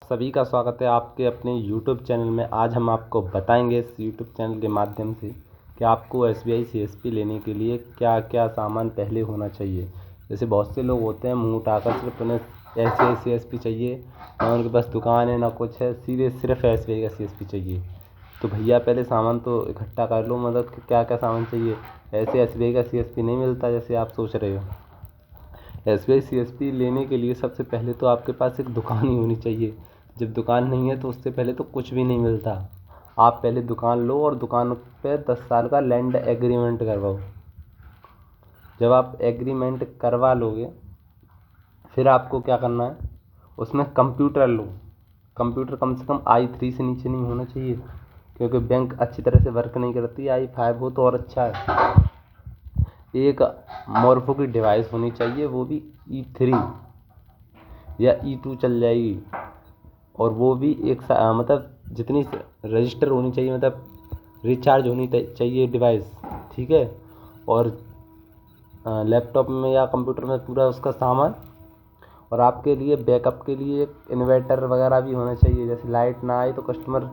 सभी का स्वागत है आपके अपने YouTube चैनल में। आज हम आपको बताएंगे इस YouTube चैनल के माध्यम से कि आपको SBI CSP लेने के लिए क्या क्या सामान पहले होना चाहिए। जैसे बहुत से लोग होते हैं मुँह उठाकर सिर्फ उन्हें SBI CSP चाहिए, ना उनके पास दुकान है ना कुछ है, सीधे सिर्फ SBI का CSP चाहिए। तो भैया पहले सामान तो इकट्ठा कर लो, मतलब कि क्या क्या सामान चाहिए। ऐसे SBI का CSP नहीं मिलता जैसे आप सोच रहे हो। SBI CSP लेने के लिए सबसे पहले तो आपके पास एक दुकान ही होनी चाहिए। जब दुकान नहीं है तो उससे पहले तो कुछ भी नहीं मिलता। आप पहले दुकान लो और दुकान पे 10 साल का लैंड एग्रीमेंट करवाओ। जब आप एग्रीमेंट करवा लोगे फिर आपको क्या करना है, उसमें कंप्यूटर लो। कंप्यूटर कम से कम i3 से नीचे नहीं होना चाहिए, क्योंकि बैंक अच्छी तरह से वर्क नहीं करती। i5 हो तो और अच्छा है। एक मोर्फो की डिवाइस होनी चाहिए, वो भी E3 या E2 चल जाएगी, और वो भी मतलब जितनी रजिस्टर होनी चाहिए, मतलब रिचार्ज होनी चाहिए डिवाइस, ठीक है। और लैपटॉप में या कंप्यूटर में पूरा उसका सामान, और आपके लिए बैकअप के लिए एक इन्वर्टर वगैरह भी होना चाहिए। जैसे लाइट ना आए तो कस्टमर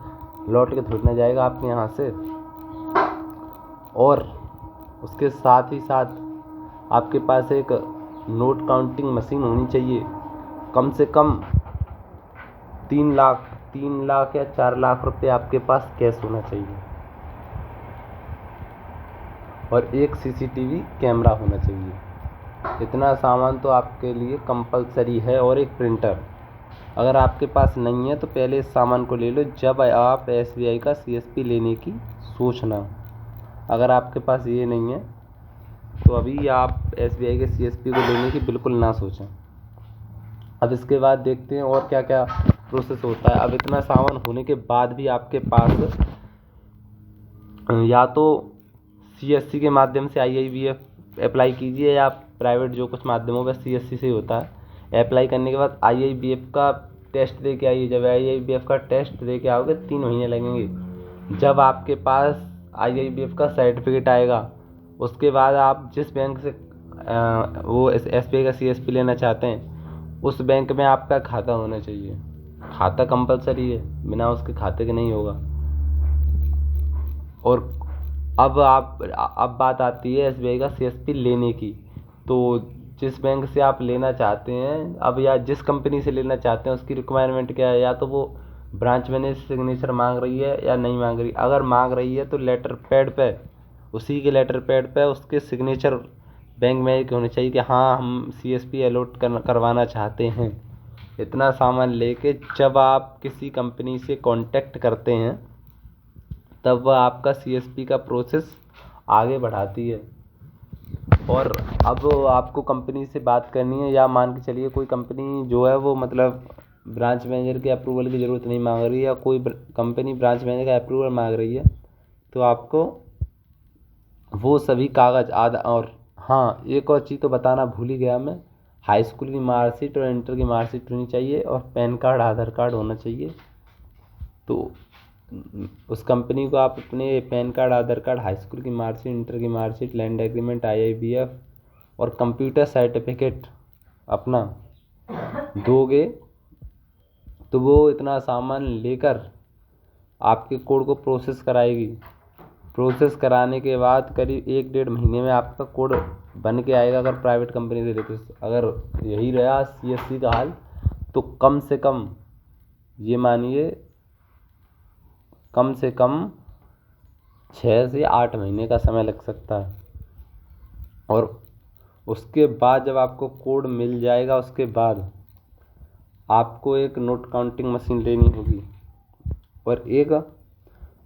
लौट के थोड़ी ना जाएगा आपके यहाँ से। और उसके साथ ही साथ आपके पास एक नोट काउंटिंग मशीन होनी चाहिए। कम से कम 3 लाख या 4 लाख रुपए आपके पास कैश होना चाहिए, और एक CCTV कैमरा होना चाहिए। इतना सामान तो आपके लिए कंपलसरी है। और एक प्रिंटर, अगर आपके पास नहीं है तो पहले इस सामान को ले लो जब आप SBI का CSP लेने की सोचना। अगर आपके पास ये नहीं है तो अभी आप SBI के CSP को लेने की बिल्कुल ना सोचें। अब इसके बाद देखते हैं और क्या क्या प्रोसेस होता है। अब इतना सामान होने के बाद भी आपके पास या तो CSC के माध्यम से IIBF अप्लाई कीजिए, या प्राइवेट जो कुछ माध्यम होगा CSC से ही होता है। अप्लाई करने के बाद IIBF का टेस्ट दे के आइए। जब IIBF का टेस्ट दे के आओगे 3 महीने लगेंगे। जब आपके पास IIBF का सर्टिफिकेट आएगा, उसके बाद आप जिस बैंक से वो SBI का CSP लेना चाहते हैं उस बैंक में आपका खाता होना चाहिए। खाता कंपलसरी है, बिना उसके खाते के नहीं होगा। और अब बात आती है SBI का CSP लेने की। तो जिस बैंक से आप लेना चाहते हैं अब, या जिस कंपनी से लेना चाहते हैं, उसकी रिक्वायरमेंट क्या है। या तो वो ब्रांच मैनेजर सिग्नेचर मांग रही है या नहीं मांग रही। अगर मांग रही है तो लेटर पैड पे, उसी के लेटर पैड पे उसके सिग्नेचर बैंक मैनेजर के होने चाहिए कि हाँ हम CSP अलॉट करवाना चाहते हैं। इतना सामान लेके जब आप किसी कंपनी से कांटेक्ट करते हैं तब वह आपका CSP का प्रोसेस आगे बढ़ाती है। और अब आपको कंपनी से बात करनी है, या मान के चलिए कोई कंपनी जो है वो मतलब ब्रांच मैनेजर के अप्रूवल की ज़रूरत नहीं मांग रही है, या कोई कंपनी ब्रांच मैनेजर का अप्रूवल मांग रही है, तो आपको वो सभी कागज़ और हाँ, एक और चीज़ तो बताना भूल ही गया मैं। हाई स्कूल की मार्कशीट और इंटर की मार्कशीट होनी चाहिए, और पैन कार्ड आधार कार्ड होना चाहिए। तो उस कंपनी को आप अपने पैन कार्ड, आधार कार्ड, हाई स्कूल की मार्कशीट, इंटर की मार्कशीट, लैंड एग्रीमेंट, IIBF और कंप्यूटर सर्टिफिकेट अपना दोगे तो वो इतना सामान लेकर आपके कोड को प्रोसेस कराएगी। प्रोसेस कराने के बाद करीब 1-1.5 महीने में आपका कोड बन के आएगा। अगर प्राइवेट कंपनी से लेते, अगर यही रहा CSC का हाल, तो कम से कम ये मानिए कम से कम 6 से 8 महीने का समय लग सकता है। और उसके बाद जब आपको कोड मिल जाएगा, उसके बाद आपको एक नोट काउंटिंग मशीन लेनी होगी और एक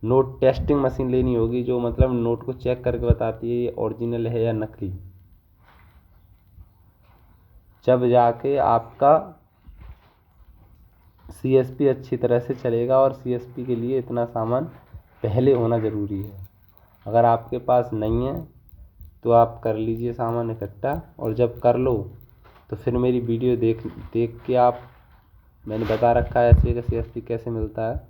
नोट टेस्टिंग मशीन लेनी होगी, जो मतलब नोट को चेक करके बताती है ये ओरिजिनल है या नकली। जब जाके आपका CSP अच्छी तरह से चलेगा। और CSP के लिए इतना सामान पहले होना ज़रूरी है। अगर आपके पास नहीं है तो आप कर लीजिए सामान इकट्ठा, और जब कर लो तो फिर मेरी वीडियो देख के आप, मैंने बता रखा है SBI का CSP कैसे मिलता है,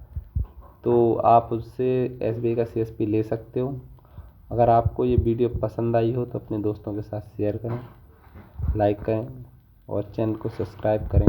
तो आप उससे SBI का CSP ले सकते हो। अगर आपको ये वीडियो पसंद आई हो तो अपने दोस्तों के साथ शेयर करें, लाइक करें और चैनल को सब्सक्राइब करें।